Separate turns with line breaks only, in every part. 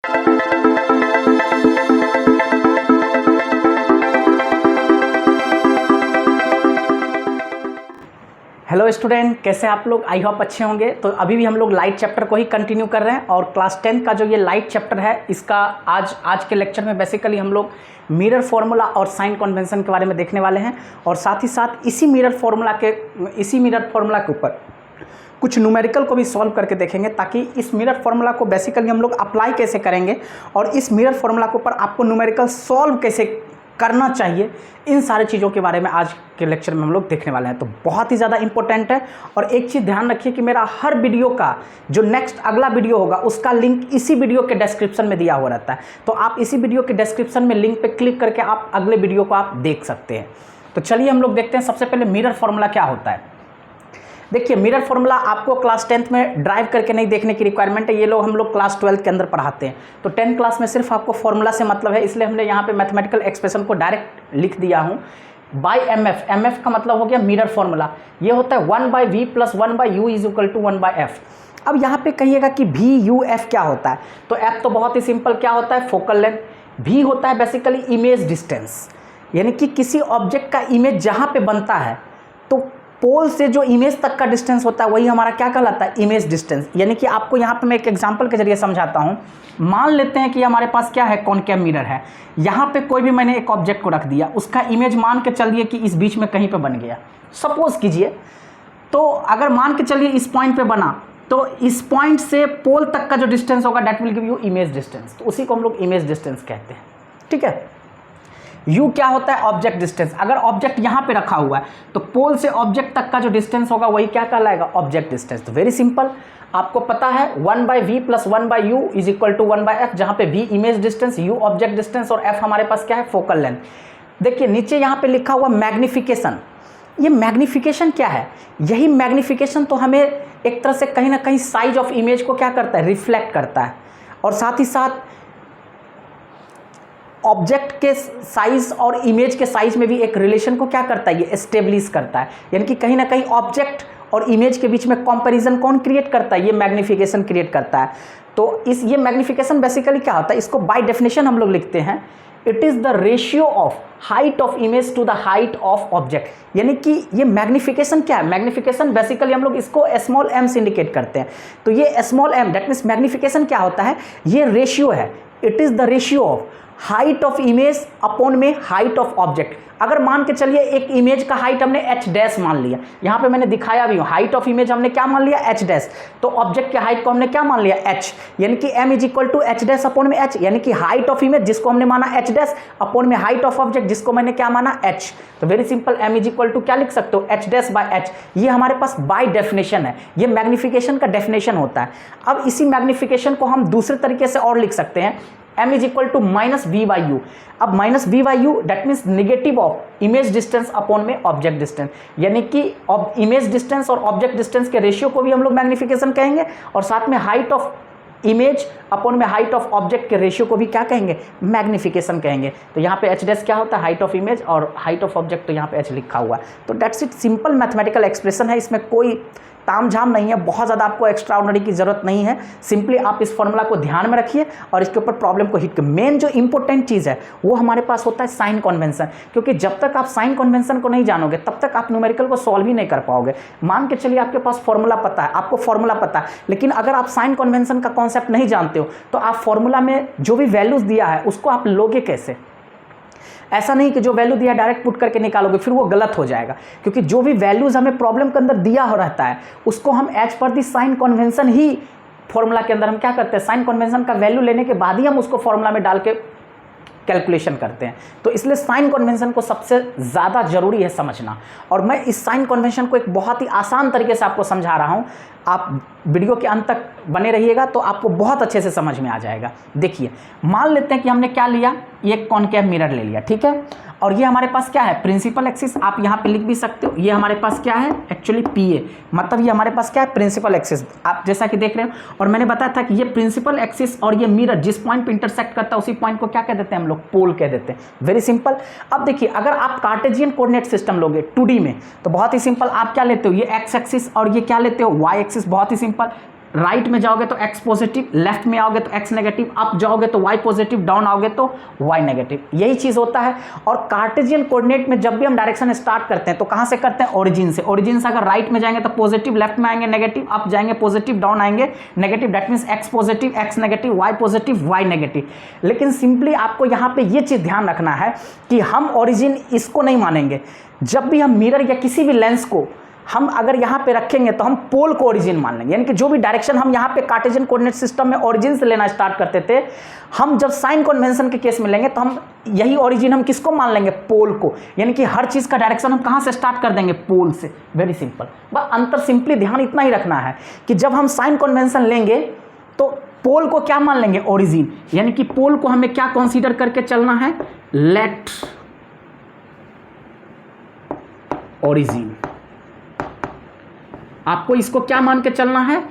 Hello student, कैसे आप लोग? आई होप अच्छे होंगे। तो अभी भी हम लोग लाइट चैप्टर को ही कंटिन्यू कर रहे हैं और क्लास 10 का जो ये लाइट चैप्टर है इसका आज के लेक्चर में बेसिकली हम लोग मिरर फार्मूला और साइन कन्वेंशन के बारे में देखने वाले हैं और साथ ही साथ इसी मिरर फार्मूला के ऊपर कुछ न्यूमेरिकल को भी सॉल्व करके देखेंगे ताकि इस मिरर फार्मूला को बेसिकली हम लोग अप्लाई कैसे करेंगे और इस मिरर फार्मूला के ऊपर आपको न्यूमेरिकल सॉल्व कैसे करना चाहिए, इन सारी चीज़ों के बारे में आज के लेक्चर में हम लोग देखने वाले हैं। तो बहुत ही ज़्यादा इंपॉर्टेंट है और एक चीज़ ध्यान रखिए कि मेरा हर वीडियो का जो नेक्स्ट अगला वीडियो होगा उसका लिंक इसी वीडियो के डिस्क्रिप्शन में दिया हुआ रहता है। तो आप इसी वीडियो के डिस्क्रिप्शन में लिंक पे क्लिक करके आप अगले वीडियो को आप देख सकते हैं। तो चलिए हम लोग देखते हैं सबसे पहले मिरर फार्मूला क्या होता है। देखिए, मिरर फार्मूला आपको क्लास 10th में ड्राइव करके नहीं देखने की रिक्वायरमेंट है, ये लोग हम लोग क्लास 12th के अंदर पढ़ाते हैं। तो 10th क्लास में सिर्फ आपको फार्मूला से मतलब है, इसलिए हमने यहाँ पे मैथमेटिकल एक्सप्रेशन को डायरेक्ट लिख दिया हूँ बाय एमएफ। एमएफ का मतलब हो गया मिरर फार्मूला। ये होता है 1/v + 1/u = 1/f। अब यहाँ पे कहिएगा कि VUF क्या होता है, तो F तो बहुत ही सिंपल, क्या होता है? Focal length. V होता है बेसिकली इमेज डिस्टेंस, यानी कि किसी ऑब्जेक्ट का इमेज जहाँ पे बनता है तो पोल से जो इमेज तक का डिस्टेंस होता है वही हमारा क्या कहलाता है? Image distance. यानी कि आपको यहाँ पे मैं एक एग्जांपल के जरिए समझाता हूँ। मान लेते हैं कि हमारे पास क्या है? कॉनकेव मिरर है। यहाँ पे कोई भी मैंने एक ऑब्जेक्ट को रख दिया, उसका इमेज मान के चलिए कि इस बीच में कहीं पे बन गया, सपोज कीजिए। तो अगर मान के चलिए इस पॉइंट पे बना, तो इस पॉइंट से पोल तक का जो डिस्टेंस होगा that will give you image distance. तो उसी को हम लोग इमेज डिस्टेंस कहते हैं, ठीक है। U क्या होता है? Object distance. अगर ऑब्जेक्ट यहाँ पे रखा हुआ है तो पोल से ऑब्जेक्ट तक का जो डिस्टेंस होगा वही क्या कहलाएगा? Object distance. तो वेरी सिंपल, आपको पता है 1/v + 1/u = 1/f, जहाँ पे v image distance, u object distance और f हमारे पास क्या है? Focal length. देखिए नीचे यहाँ पे लिखा हुआ मैग्निफिकेशन। ये मैग्निफिकेशन क्या है? यही मैग्निफिकेशन तो हमें एक तरह से कहीं ना कहीं साइज ऑफ इमेज को क्या करता है? रिफ्लेक्ट करता है और साथ ही साथ ऑब्जेक्ट के साइज और इमेज के साइज में भी एक रिलेशन को क्या करता है? ये एस्टेब्लिश करता है। यानी कि कहीं ना कहीं ऑब्जेक्ट और इमेज के बीच में कंपैरिजन कौन क्रिएट करता है? ये मैग्निफिकेशन क्रिएट करता है। तो ये मैग्निफिकेशन बेसिकली क्या होता है? इसको बाय डेफिनेशन हम लोग लिखते हैं, it is the ratio of height of image to the height of object. यानी कि ये मैग्निफिकेशन क्या है? मैग्निफिकेशन बेसिकली हम लोग इसको स्मॉल m से इंडिकेट करते हैं। तो ये small m that means magnification क्या होता है? ये रेशियो है, it is the ratio of height of image upon में हाइट ऑफ ऑब्जेक्ट। अगर मान के चलिए एक इमेज का हाइट हमने h' मान लिया, यहाँ पे मैंने दिखाया भी हूँ, हाइट ऑफ इमेज हमने क्या मान लिया? h'। तो ऑब्जेक्ट के हाइट को हमने क्या मान लिया? h, यानी कि m = h' अपॉन में h, यानी कि हाइट ऑफ इमेज जिसको हमने माना h' अपॉन में हाइट ऑफ ऑब्जेक्ट जिसको मैंने क्या माना? h। तो वेरी सिंपल, m = क्या लिख सकते हो? h'/h। ये हमारे पास बाय डेफिनेशन है, ये मैग्निफिकेशन का डेफिनेशन होता है। अब इसी मैग्निफिकेशन को हम दूसरे तरीके से और लिख सकते हैं, m = -v/u। अब -v/u that means negative of image distance upon में ऑब्जेक्ट डिस्टेंस, यानी कि इमेज डिस्टेंस और ऑब्जेक्ट डिस्टेंस के रेशियो को भी हम लोग मैग्निफिकेशन कहेंगे और साथ में हाइट ऑफ इमेज अपॉन में हाइट ऑफ ऑब्जेक्ट के रेशियो को भी क्या कहेंगे? मैग्निफिकेशन कहेंगे। तो यहाँ पे h' क्या होता है? हाइट ऑफ इमेज, और हाइट ऑफ ऑब्जेक्ट तो यहाँ पे h लिखा हुआ है। तो that's it, simple mathematical expression है, इसमें कोई ताम झाम नहीं है, बहुत ज़्यादा आपको एक्स्ट्रा ऑर्डिनरी की ज़रूरत नहीं है। सिंपली आप इस फॉर्मूला को ध्यान में रखिए और इसके ऊपर प्रॉब्लम को हिट कर। मेन जो इंपॉर्टेंट चीज़ है वो हमारे पास होता है साइन कन्वेंशन, क्योंकि जब तक आप साइन कन्वेंशन को नहीं जानोगे तब तक आप न्यूमेरिकल को सॉल्व ही नहीं कर पाओगे। मान के चलिए आपके पास फॉर्मूला पता है, आपको फॉर्मूला पता है, लेकिन अगर आप साइन कन्वेंशन का कॉन्सेप्ट नहीं जानते हो तो आप फॉर्मूला में जो भी वैल्यूज़ दिया है उसको आप लोगे कैसे? ऐसा नहीं कि जो वैल्यू दिया डायरेक्ट पुट करके निकालोगे, फिर वो गलत हो जाएगा, क्योंकि जो भी वैल्यूज हमें प्रॉब्लम के अंदर दिया हो रहता है उसको हम as per the sign convention he formula के अंदर हम क्या करते हैं? साइन कन्वेंशन का वैल्यू लेने के बाद ही हम उसको फॉर्मूला में डाल के कैलकुलेशन करते हैं। तो इसलिए साइन कन्वेंशन को सबसे ज़्यादा जरूरी है समझना, और मैं इस साइन कन्वेंशन को एक बहुत ही आसान तरीके से आपको समझा रहा हूँ। आप वीडियो के अंत तक बने रहिएगा तो आपको बहुत अच्छे से समझ में आ जाएगा। देखिए, मान लेते हैं कि हमने क्या लिया? ये कॉनकेव मिरर ले लिया, ठीक है, और ये हमारे पास क्या है? Principal axis. आप यहाँ पे लिख भी सकते हो, ये हमारे पास क्या है? एक्चुअली PA, मतलब ये हमारे पास क्या है? Principal axis. आप जैसा कि देख रहे हो, और मैंने बताया था कि ये प्रिंसिपल एक्सिस और ये मिरर जिस पॉइंट पे इंटरसेक्ट करता है उसी पॉइंट को क्या कह देते हैं हम लोग? पोल कह देते हैं। Very simple. अब देखिए, अगर आप कार्टेशियन कोऑर्डिनेट सिस्टम लोगे 2D में तो बहुत ही सिंपल, आप क्या लेते हो? ये एक्स एक्सिस और ये क्या लेते हो? Y axis. बहुत ही सिंपल, राइट में जाओगे तो x पॉजिटिव, लेफ्ट में आओगे तो x नेगेटिव, अप जाओगे तो y पॉजिटिव, डाउन आओगे तो y नेगेटिव, यही चीज़ होता है। और कार्टेशियन कोऑर्डिनेट में जब भी हम डायरेक्शन स्टार्ट करते हैं तो कहाँ से करते हैं? ओरिजिन से। ओरिजिन से अगर राइट में जाएंगे तो पॉजिटिव, लेफ्ट में आएंगे नेगेटिव, अप जाएंगे पॉजिटिव, डाउन आएंगे negative. That means x positive, x negative, y positive, y negative. लेकिन सिंपली आपको यहाँ पे ये चीज़ ध्यान रखना है कि हम ओरिजिन इसको नहीं मानेंगे। जब भी हम मिरर या किसी भी लेंस को हम अगर यहाँ पे रखेंगे तो हम पोल को ओरिजिन मान लेंगे, यानी कि जो भी डायरेक्शन हम यहाँ पे कार्टेशियन कोऑर्डिनेट सिस्टम में ओरिजिन से लेना स्टार्ट करते थे, हम जब साइन कन्वेंशन के केस में लेंगे तो हम यही ओरिजिन हम किसको मान लेंगे? पोल को। यानी कि हर चीज़ का डायरेक्शन हम कहाँ से स्टार्ट कर देंगे? पोल से। Very simple. बस अंतर सिंपली ध्यान इतना ही रखना है कि जब हम साइन कन्वेंशन लेंगे तो पोल को क्या मान लेंगे? ओरिजिन। यानी कि पोल को हमें क्या कंसीडर करके चलना है? Let origin. आपको इसको क्या मान के चलना है?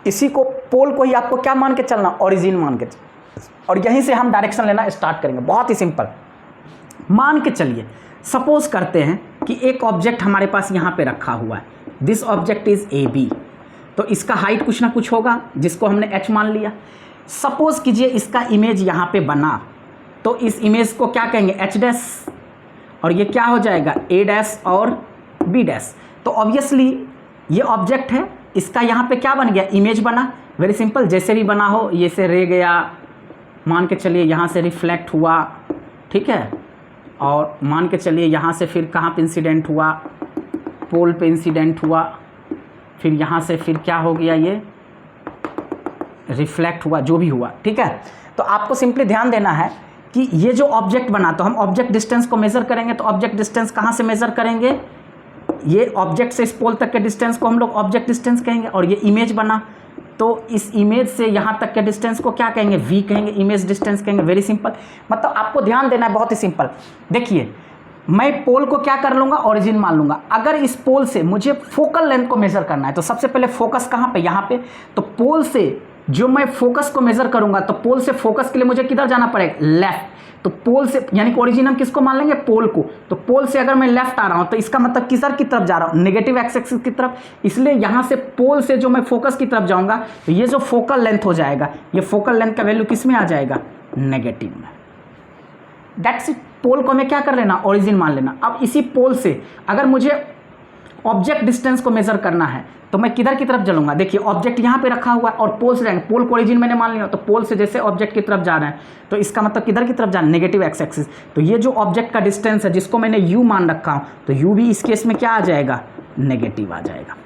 इसी को, पोल को ही आपको क्या मान के चलना? ओरिजिन मान के। और यहीं से हम डायरेक्शन लेना स्टार्ट करेंगे। बहुत ही सिंपल। मान के चलिए, सपोज करते हैं कि एक ऑब्जेक्ट हमारे पास यहाँ पे रखा हुआ है। This object is A B. तो इसका हाइट कुछ ना कुछ होगा जिसको हमने h मान लिया। सपोज कीजिए इसका इमेज यहाँ पे बना, तो इस इमेज को क्या कहेंगे? h डैश, और ये क्या हो जाएगा? a डैश और b डैश। तो ऑब्वियसली ये ऑब्जेक्ट है, इसका यहाँ पे क्या बन गया? इमेज बना। Very simple. जैसे भी बना हो, ये से रे गया, मान के चलिए यहाँ से रिफ्लेक्ट हुआ, ठीक है, और मान के चलिए यहाँ से फिर कहाँ पे इंसिडेंट हुआ? पोल पे इंसिडेंट हुआ, फिर यहाँ से फिर क्या हो गया? ये रिफ्लेक्ट हुआ, जो भी हुआ, ठीक है। तो आपको सिंपली ध्यान देना है कि ये जो ऑब्जेक्ट बना, तो हम ऑब्जेक्ट डिस्टेंस को मेज़र करेंगे। तो ऑब्जेक्ट डिस्टेंस कहाँ से मेज़र करेंगे? ये ऑब्जेक्ट से इस पोल तक के डिस्टेंस को हम लोग ऑब्जेक्ट डिस्टेंस कहेंगे। और ये इमेज बना, तो इस इमेज से यहाँ तक के डिस्टेंस को क्या कहेंगे? v कहेंगे, इमेज डिस्टेंस कहेंगे। Very simple. मतलब आपको ध्यान देना है, बहुत ही सिंपल। देखिए, मैं पोल को क्या कर लूँगा? ओरिजिन मान लूँगा। अगर इस पोल से मुझे फोकल लेंथ को मेज़र करना है तो सबसे पहले फोकस कहाँ पे? यहाँ पे। तो पोल से जो मैं फोकस को मेज़र करूँगा, तो पोल से फोकस के लिए मुझे किधर जाना पड़ेगा? लेफ्ट। तो पोल से, यानी कि ओरिजिन हम किसको मान लेंगे? पोल को। तो पोल से अगर मैं लेफ्ट आ रहा हूँ तो इसका मतलब किधर की तरफ जा रहा हूँ? नेगेटिव एक्स एक्सिस की तरफ। इसलिए यहाँ से पोल से जो मैं फोकस की तरफ जाऊँगा तो ये जो फोकल लेंथ हो जाएगा, ये फोकल लेंथ का वैल्यू किस में आ जाएगा? नेगेटिव में। That's it. पोल को हमें क्या कर लेना? ओरिजिन मान लेना। अब इसी पोल से अगर मुझे ऑब्जेक्ट डिस्टेंस को मेजर करना है तो मैं किधर की तरफ चलूंगा? देखिए, ऑब्जेक्ट यहाँ पे रखा हुआ है और पोल से जाएंगे। पोल को ओरिजिन मैंने मान लिया, तो पोल से जैसे ऑब्जेक्ट की तरफ जा रहे हैं तो इसका मतलब किधर की तरफ जाना? Negative x axis. तो ये जो ऑब्जेक्ट का डिस्टेंस है जिसको मैंने यू मान रखा हूँ, तो यू भी इस केस में क्या आ जाएगा? नेगेटिव आ जाएगा।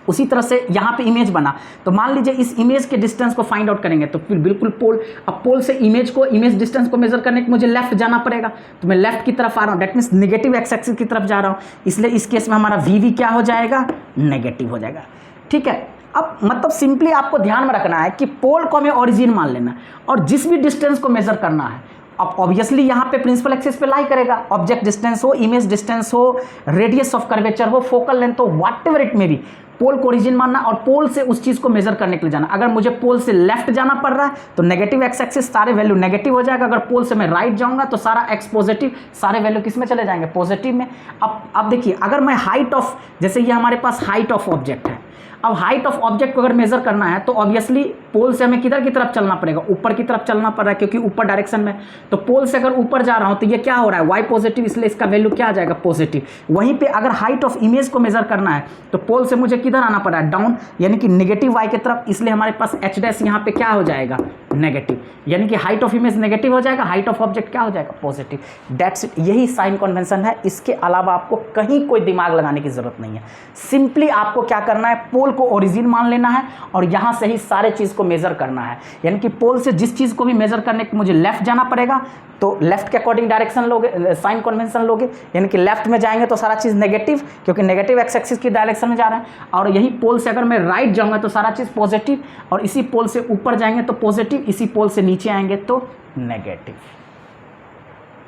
उसी तरह से यहाँ पे इमेज बना, तो मान लीजिए इस इमेज के डिस्टेंस को फाइंड आउट करेंगे तो फिर बिल्कुल पोल, अब पोल से इमेज डिस्टेंस को मेजर करने के मुझे लेफ्ट जाना पड़ेगा, तो मैं लेफ्ट की तरफ आ रहा हूँ। That means negative x axis की तरफ जा रहा हूँ, इसलिए इस केस में हमारा वी क्या हो जाएगा? नेगेटिव हो जाएगा। ठीक है। अब मतलब सिंपली आपको ध्यान में रखना है कि पोल को हमें ओरिजिन मान लेना और जिस भी डिस्टेंस को मेजर करना है, अब ऑब्वियसली यहाँ पे प्रिंसिपल एक्सिस पे लाई करेगा। ऑब्जेक्ट डिस्टेंस हो, इमेज डिस्टेंस हो, रेडियस ऑफ कर्वेचर हो, फोकल लेंथ हो, व्हाटएवर इट मे बी, पोल को ओरिजिन मानना और पोल से उस चीज़ को मेजर करने के लिए जाना। अगर मुझे पोल से लेफ्ट जाना पड़ रहा है तो नेगेटिव एक्स एक्सिस सारे वैल्यू नेगेटिव हो जाएगा। अगर पोल से मैं राइट जाऊंगा तो सारा एक्स पॉजिटिव, सारे वैल्यू किस में चले जाएंगे? पॉजिटिव में। अब देखिए, अगर मैं हाइट ऑफ, जैसे ये हमारे पास हाइट ऑफ ऑब्जेक्ट है, अब हाइट ऑफ ऑब्जेक्ट को अगर मेजर करना है तो ऑब्वियसली पोल से हमें किधर की तरफ चलना पड़ेगा? ऊपर की तरफ चलना पड़ रहा है क्योंकि ऊपर डायरेक्शन में। तो पोल से अगर ऊपर जा रहा हूं तो ये क्या हो रहा है? वाई पॉजिटिव, इसलिए इसका वैल्यू क्या आ जाएगा? पॉजिटिव। वहीं पे अगर हाइट ऑफ इमेज को मेजर करना है तो पोल से मुझे किधर आना पड़ रहा है? डाउन, यानी कि नेगेटिव वाई की तरफ, इसलिए हमारे पास एच डैश यहाँ पे क्या हो जाएगा? नेगेटिव। यानी कि हाइट ऑफ इमेज नेगेटिव हो जाएगा, हाइट ऑफ ऑब्जेक्ट क्या हो जाएगा? पॉजिटिव। That's it. यही साइन कन्वेंशन है, इसके अलावा आपको कहीं कोई दिमाग लगाने की जरूरत नहीं है। सिंपली आपको क्या करना है? पोल को ओरिजिन मान लेना है और यहां से ही सारे चीज को मेजर करना है। यानी कि पोल से जिस चीज को भी मेजर करने के मुझे लेफ्ट जाना पड़ेगा तो लेफ्ट के अकॉर्डिंग डायरेक्शन लोगे, साइन कन्वेंशन लोगे, यानी कि लेफ्ट में जाएंगे तो सारा चीज नेगेटिव क्योंकि नेगेटिव एक्स एक्सिस की डायरेक्शन में जा रहे हैं। और यही पोल से अगर मैं राइट जाऊंगा तो सारा चीज पॉजिटिव, और इसी पोल से ऊपर जाएंगे तो पॉजिटिव, इसी पोल से नीचे आएंगे तो नेगेटिव।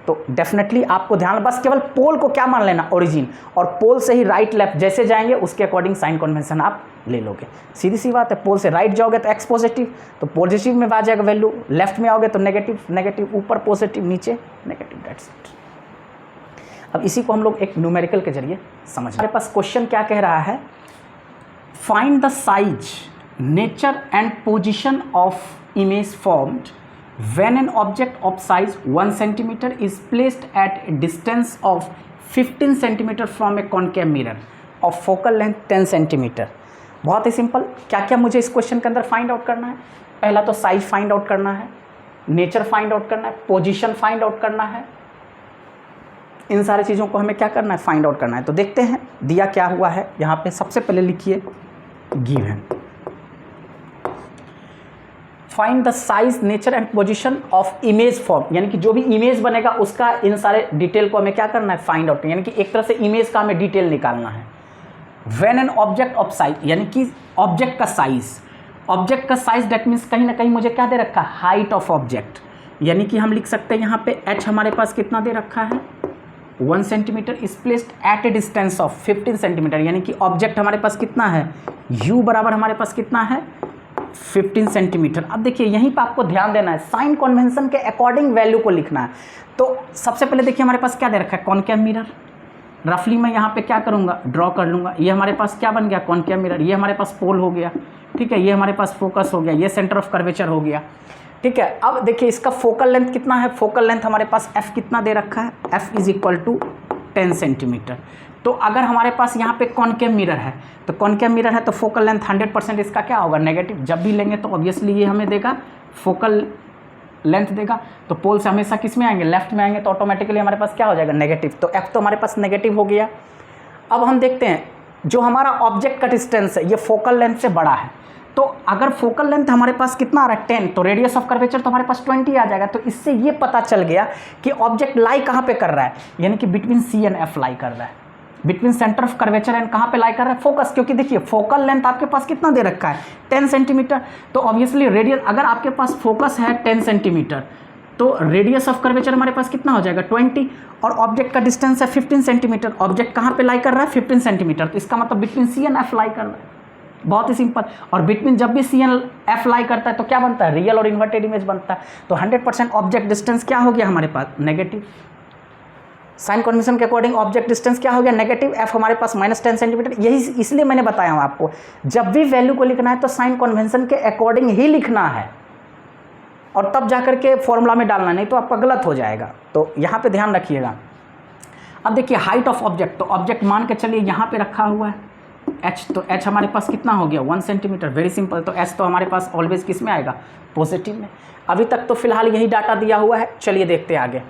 तो डेफिनेटली आपको ध्यान, बस केवल पोल को क्या मान लेना? ओरिजिन, और पोल से ही राइट लेफ्ट जैसे जाएंगे उसके अकॉर्डिंग साइन कन्वेंशन आप ले लोगे। सीधी सी बात है। पोल से राइट जाओगे तो एक्स पॉजिटिव, तो पॉजिटिव में आ जाएगा वैल्यू, लेफ्ट में आओगे तो नेगेटिव, नेगेटिव ऊपर पॉजिटिव नीचे नेगेटिव। That's it. अब इसी को हम लोग एक न्यूमेरिकल के जरिए समझ। हमारे पास क्वेश्चन क्या कह रहा है? Find the size, nature and position of image formed when an object of size 1 centimeter is placed at a distance of 15 centimeter from a concave mirror of focal length 10 centimeter। बहुत ही simple, क्या क्या मुझे इस question के अंदर find out करना है? पहला तो साइज फाइंड आउट करना है, नेचर फाइंड आउट करना है, पोजीशन फाइंड आउट करना है। इन सारी चीज़ों को हमें क्या करना है? फाइंड आउट करना है। तो देखते हैं दिया क्या हुआ है यहाँ पे। सबसे पहले लिखिए given, find the size, nature and position of image form, यानी कि जो भी इमेज बनेगा उसका इन सारे डिटेल को हमें क्या करना है? फाइंड आउट, यानी कि एक तरह से इमेज का हमें डिटेल निकालना है। When an object of size, यानी कि ऑब्जेक्ट का साइज, ऑब्जेक्ट का साइज डेट मीन्स कहीं ना कहीं मुझे क्या दे रखा है? हाइट ऑफ ऑब्जेक्ट, यानी कि हम लिख सकते हैं यहाँ पे h हमारे पास कितना दे रखा है? 1 centimetre is placed at A distance of 15 centimetre, यानी कि ऑब्जेक्ट हमारे पास कितना है? u बराबर हमारे पास कितना है? 15 सेंटीमीटर। अब देखिए यहीं पर आपको ध्यान देना है, साइन कन्वेंशन के अकॉर्डिंग वैल्यू को लिखना है। तो सबसे पहले देखिए हमारे पास क्या दे रखा है? Concave mirror. रफली मैं यहाँ पे क्या करूँगा? ड्रॉ कर लूँगा। ये हमारे पास क्या बन गया? Concave mirror. ये हमारे पास पोल हो गया, ठीक है। ये हमारे पास फोकस हो गया, ये सेंटर ऑफ कर्वेचर हो गया, ठीक है। अब देखिए इसका फोकल लेंथ कितना है? फोकल लेंथ हमारे पास f कितना दे रखा है? f is equal to 10 centimetre. तो अगर हमारे पास यहाँ पे कॉनकेव मिरर है, तो कॉनकेव मिरर है तो फोकल लेंथ 100% इसका क्या होगा? नेगेटिव। जब भी लेंगे तो ऑब्वियसली ये हमें देगा फोकल लेंथ देगा। तो पोल से हमेशा किस में आएंगे? लेफ्ट में आएंगे, तो ऑटोमेटिकली हमारे पास क्या हो जाएगा? नेगेटिव। तो f तो हमारे पास नेगेटिव हो गया। अब हम देखते हैं जो हमारा ऑब्जेक्ट का डिस्टेंस है ये फोकल लेंथ से बड़ा है। तो अगर फोकल लेंथ हमारे पास कितना आ रहा है? 10, तो रेडियस ऑफ कर्वेचर तो हमारे पास 20 आ जाएगा। तो इससे ये पता चल गया कि ऑब्जेक्ट लाई कहाँ पे कर रहा है, यानी कि बिटवीन सी एंड एफ लाई कर रहा है, between centre of curvature and कहाँ पे लाई कर रहा है? फोकस। क्योंकि देखिए फोकल लेंथ आपके पास कितना दे रखा है? 10 सेंटीमीटर। तो ऑब्वियसली रेडियस, अगर आपके पास फोकस है 10 सेंटीमीटर तो रेडियस ऑफ कर्वेचर हमारे पास कितना हो जाएगा? 20, और ऑब्जेक्ट का डिस्टेंस है 15 सेंटीमीटर। ऑब्जेक्ट कहाँ पे लाई कर रहा है? 15 सेंटीमीटर। तो इसका मतलब बिटवीन सी एंड एफ लाई कर रहा है। बहुत ही सिंपल। और बिटवीन जब भी सी एंड एफ लाई करता है तो क्या बनता है? रियल और इन्वर्टेड इमेज बनता है। तो 100% ऑब्जेक्ट डिस्टेंस क्या हो गया हमारे पास? नेगेटिव। साइन कन्वेंशन के अकॉर्डिंग ऑब्जेक्ट डिस्टेंस क्या हो गया? नेगेटिव। एफ हमारे पास -10 सेंटीमीटर। यही इसलिए मैंने बताया हूँ आपको, जब भी वैल्यू को लिखना है तो साइन कन्वेंशन के अकॉर्डिंग ही लिखना है और तब जाकर के फॉर्मूला में डालना, नहीं तो आपका गलत हो जाएगा। तो यहाँ पे ध्यान रखिएगा। अब देखिए हाइट ऑफ ऑब्जेक्ट, तो ऑब्जेक्ट मान के चलिए यहाँ पे रखा हुआ है h, तो h हमारे पास कितना हो गया? 1 सेंटीमीटर। Very simple. तो h तो हमारे पास ऑलवेज किस में आएगा? पॉजिटिव में। अभी तक तो फिलहाल यही डाटा दिया हुआ है। चलिए देखते हैं आगे।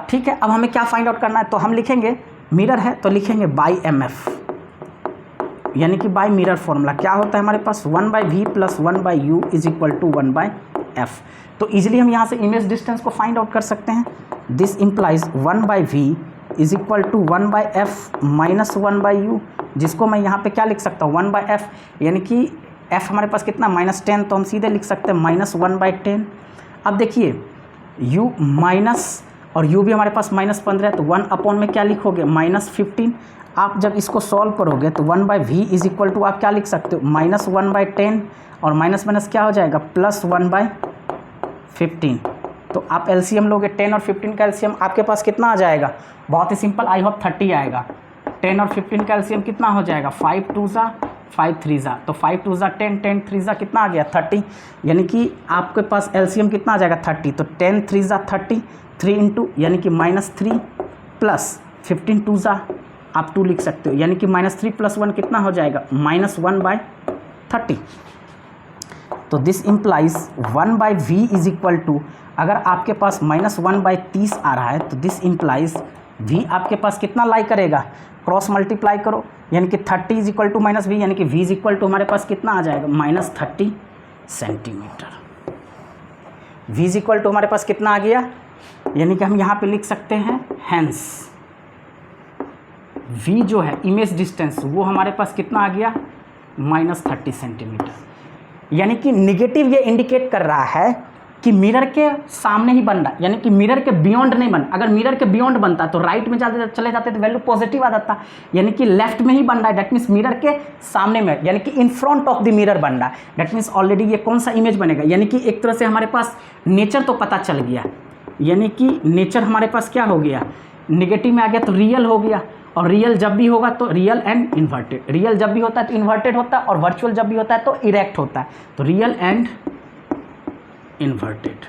ठीक है, अब हमें क्या फाइंड आउट करना है? तो हम लिखेंगे मिरर है तो लिखेंगे बाई mf, यानी कि बाई मिरर फॉर्मूला क्या होता है हमारे पास? 1/v + 1/u is equal to 1/f। तो ईजिली हम यहाँ से इमेज डिस्टेंस को फाइंड आउट कर सकते हैं। This implies 1/v is equal to 1/f minus 1/u, जिसको मैं यहाँ पे क्या लिख सकता हूँ? 1/f, यानी कि f हमारे पास कितना? -10, तो हम सीधे लिख सकते हैं -1/10। अब देखिए u माइनस और u भी हमारे पास -15 है, तो 1/, में क्या लिखोगे? -15। आप जब इसको सॉल्व करोगे तो 1/v इज इक्वल टू आप क्या लिख सकते हो? -1/10, और माइनस माइनस क्या हो जाएगा? +1/15। तो आप एलसीएम लोगे, 10 और 15 का एलसीएम आपके पास कितना आ जाएगा? बहुत ही सिंपल, आई होप 30 आएगा। 10 और 15 का एलसीएम कितना हो जाएगा? 5 2 ज़ा 5 3 ज़ा, तो 5 2 ज़ा 10, 10 3 ज़ा कितना आ गया? 30, यानी कि आपके पास एलसीएम कितना आ जाएगा? 30। तो 10 3 ज़ा 30, 3 इंटू यानी कि -3 प्लस 15 2 ज़ा आप 2 लिख सकते हो, यानी कि -3 + 1 कितना हो जाएगा? -1/30। तो this implies 1/v is equal to, अगर आपके पास -1/30 आ रहा है तो दिस इम्प्लाइज v आपके पास कितना लाई करेगा? क्रॉस मल्टीप्लाई करो, यानी कि 30 इज इक्वल टू -v, यानी कि v इज इक्वल टू हमारे पास कितना आ जाएगा? -30 centimetre. v is equal to हमारे पास कितना आ गया? यानी कि हम यहाँ पे लिख सकते हैं हैंस v जो है इमेज डिस्टेंस वो हमारे पास कितना आ गया? -30 सेंटीमीटर। यानी कि निगेटिव ये इंडिकेट कर रहा है कि मिरर के सामने ही बन रहा है, यानी कि मिरर के बियॉन्ड नहीं बन। अगर मिरर के बियॉन्ड बनता तो राइट में चले जाते तो वैल्यू पॉजिटिव आ जाता, यानी कि लेफ्ट में ही बन रहा है। डेट मीन्स मिरर के सामने में, यानी कि in front of the mirror बन रहा है। डेट मीन्स ऑलरेडी ये कौन सा इमेज बनेगा? यानी कि एक तरह से हमारे पास नेचर तो पता चल गया, यानी कि नेचर हमारे पास क्या हो गया? निगेटिव में आ गया तो रियल हो गया, और रियल जब भी होगा तो रियल एंड इन्वर्टेड, रियल जब भी होता है तो इन्वर्टेड होता है, और वर्चुअल जब भी होता है तो इरेक्ट होता है, तो रियल एंड इन्वर्टेड।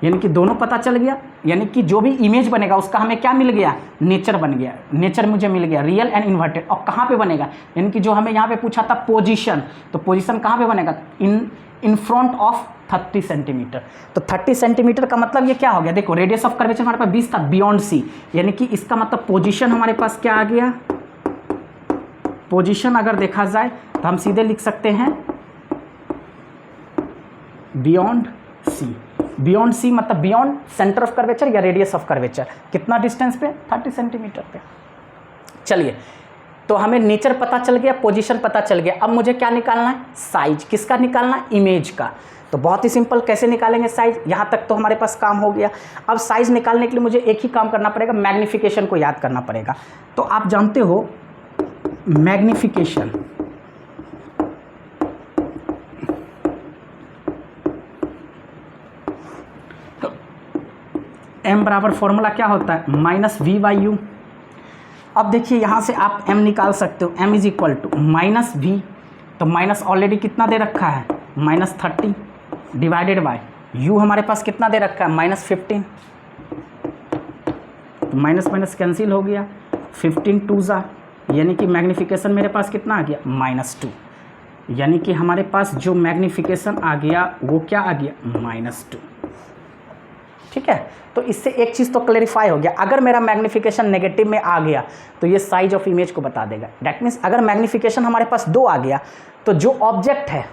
यानी कि दोनों पता चल गया, यानी कि जो भी इमेज बनेगा उसका हमें क्या मिल गया, नेचर बन गया, नेचर मुझे मिल गया, रियल एंड इन्वर्टेड। और कहाँ पे बनेगा, यानी कि जो हमें यहाँ पे पूछा था पोजीशन, तो पोजीशन कहाँ पे बनेगा, इन फ्रंट ऑफ 30 सेंटीमीटर। तो 30 सेंटीमीटर का मतलब ये क्या हो गया, देखो रेडियस ऑफ कर्वेचर हमारे पास 20 था, बियॉन्ड सी, यानी कि इसका मतलब पोजीशन हमारे पास क्या आ गया, पोजीशन अगर देखा जाए तो हम सीधे लिख सकते हैं बियॉन्ड सी। बियॉन्ड सी मतलब बियॉन्ड सेंटर ऑफ कर्वेचर या रेडियस ऑफ कर्वेचर, कितना डिस्टेंस पे, 30 सेंटीमीटर पे। चलिए, तो हमें नेचर पता चल गया, पोजीशन पता चल गया, अब मुझे क्या निकालना है, साइज। किसका निकालना है, इमेज का। तो बहुत ही सिंपल, कैसे निकालेंगे साइज, यहाँ तक तो हमारे पास काम हो गया। अब साइज निकालने के लिए मुझे एक ही काम करना पड़ेगा, मैग्नीफिकेशन को याद करना पड़ेगा। तो आप जानते हो मैग्नीफिकेशन, तो m बराबर फॉर्मूला क्या होता है, -v/u। अब देखिए यहाँ से आप m निकाल सकते हो, m is equal to -v, तो माइनस ऑलरेडी कितना दे रखा है, -30 डिवाइडेड बाय u हमारे पास कितना दे रखा है, -15, तो माइनस माइनस कैंसिल हो गया, 15 2 जा, यानी कि मैग्नीफिकेशन मेरे पास कितना आ गया, -2। यानी कि हमारे पास जो मैग्नीफिकेशन आ गया वो क्या आ गया, -2। ठीक है, तो इससे एक चीज़ तो क्लेरिफाई हो गया, अगर मेरा मैग्नीफिकेशन नेगेटिव में आ गया तो ये साइज ऑफ इमेज को बता देगा। डैट मीन्स अगर मैग्नीफिकेशन हमारे पास 2 आ गया तो जो ऑब्जेक्ट है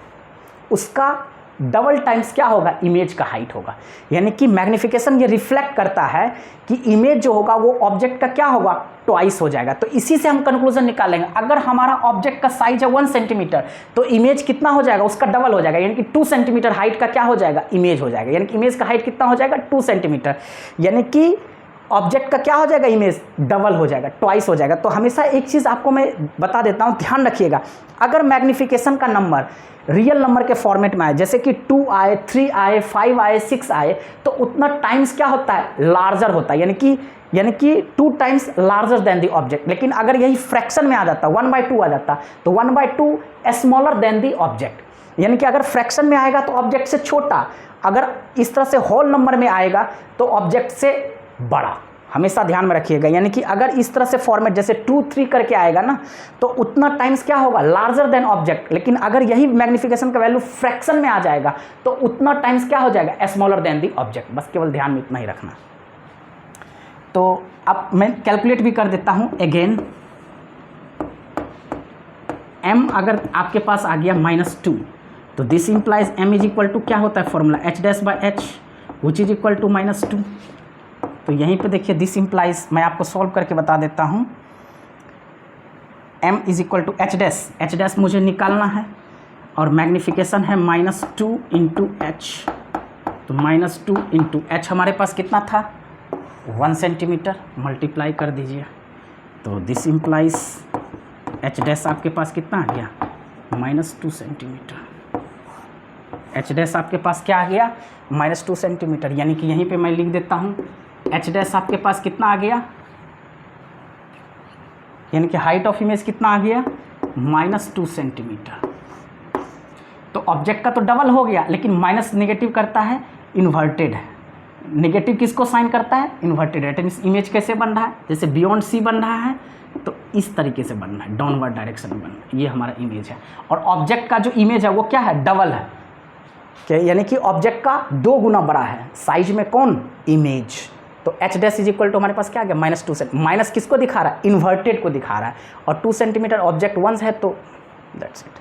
उसका डबल टाइम्स क्या होगा, इमेज का हाइट होगा। यानी कि मैग्नीफिकेशन ये रिफ्लेक्ट करता है कि इमेज जो होगा वो ऑब्जेक्ट का क्या होगा, ट्वाइस हो जाएगा। तो इसी से हम कंक्लूजन निकालेंगे, अगर हमारा ऑब्जेक्ट का साइज है 1 सेंटीमीटर तो इमेज कितना हो जाएगा, उसका डबल हो जाएगा, यानी कि 2 सेंटीमीटर हाइट का क्या हो जाएगा, इमेज हो जाएगा। यानी कि इमेज का हाइट कितना हो जाएगा, 2 सेंटीमीटर, यानी कि ऑब्जेक्ट का क्या हो जाएगा, इमेज डबल हो जाएगा, ट्वाइस हो जाएगा। तो हमेशा एक चीज़ आपको मैं बता देता हूँ, ध्यान रखिएगा, अगर मैग्नीफिकेशन का नंबर रियल नंबर के फॉर्मेट में आए, जैसे कि 2 आए, 3 आए, 5 आए, 6 आए, तो उतना टाइम्स क्या होता है, लार्जर होता है, यानी कि 2 times larger than the object. लेकिन अगर यही फ्रैक्शन में आ जाता, 1/2 आ जाता, तो 1/2 स्मॉलर देन दी ऑब्जेक्ट। यानी कि अगर फ्रैक्शन में आएगा तो ऑब्जेक्ट से छोटा, अगर इस तरह से होल नंबर में आएगा तो ऑब्जेक्ट से बड़ा। हमेशा ध्यान में रखिएगा, यानी कि अगर इस तरह से फॉर्मेट जैसे 2 3 करके आएगा ना, तो उतना टाइम्स क्या होगा, लार्जर देन ऑब्जेक्ट। लेकिन अगर यही मैग्नीफिकेशन का वैल्यू फ्रैक्शन में आ जाएगा तो उतना टाइम्स क्या हो जाएगा, स्मॉलर देन दी ऑब्जेक्ट। बस केवल ध्यान में इतना ही रखना। तो अब मैं कैलकुलेट भी कर देता हूं अगेन। m अगर आपके पास आ गया -2, तो this implies m is equal to क्या होता है formula, h' which is equal to -2। तो यहीं पे देखिए दिस इंप्लाइज, मैं आपको सॉल्व करके बता देता हूँ, m is equal to h' मुझे निकालना है, और मैग्नीफिकेशन है -2 इंटू h, तो -2 इंटू h हमारे पास कितना था, 1 सेंटीमीटर, मल्टीप्लाई कर दीजिए, तो दिस इंप्लाइज h' आपके पास कितना आ गया, -2 सेंटीमीटर। h' आपके पास क्या आ गया, -2 सेंटीमीटर, यानी कि यहीं पे मैं लिख देता हूँ h' आपके पास कितना आ गया, यानी कि हाइट ऑफ इमेज कितना आ गया, -2 सेंटीमीटर। तो ऑब्जेक्ट का तो डबल हो गया, लेकिन माइनस नेगेटिव करता है, इन्वर्टेड है। नेगेटिव किसको साइन करता है, इन्वर्टेड है। इमेज कैसे बन रहा है, जैसे बियॉन्ड सी बन रहा है, तो इस तरीके से बन रहा है, डाउनवर्ड डायरेक्शन में बन रहा है। ये हमारा इमेज है, और ऑब्जेक्ट का जो इमेज है वो क्या है, डबल है, क्या, यानी कि ऑब्जेक्ट का 2 गुना बड़ा है साइज में, कौन, इमेज। तो h' इज इक्वल टू हमारे पास क्या आ गया, -2 सेंटीमीटर। माइनस किसको दिखा रहा है, इन्वर्टेड को दिखा रहा है, और 2 सेंटीमीटर ऑब्जेक्ट 1 है, तो दैट्स इट।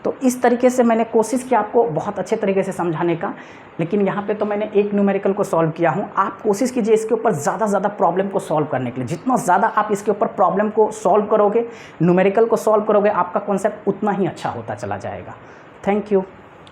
तो इस तरीके से मैंने कोशिश किया आपको बहुत अच्छे तरीके से समझाने का, लेकिन यहाँ पे तो मैंने एक न्यूमेरिकल को सॉल्व किया हूँ। आप कोशिश कीजिए इसके ऊपर ज़्यादा से ज़्यादा प्रॉब्लम को सॉल्व करने के लिए। जितना ज़्यादा आप इसके ऊपर प्रॉब्लम को सॉल्व करोगे, न्यूमेरिकल को सॉल्व करोगे, आपका कॉन्सेप्ट उतना ही अच्छा होता चला जाएगा। Thank you.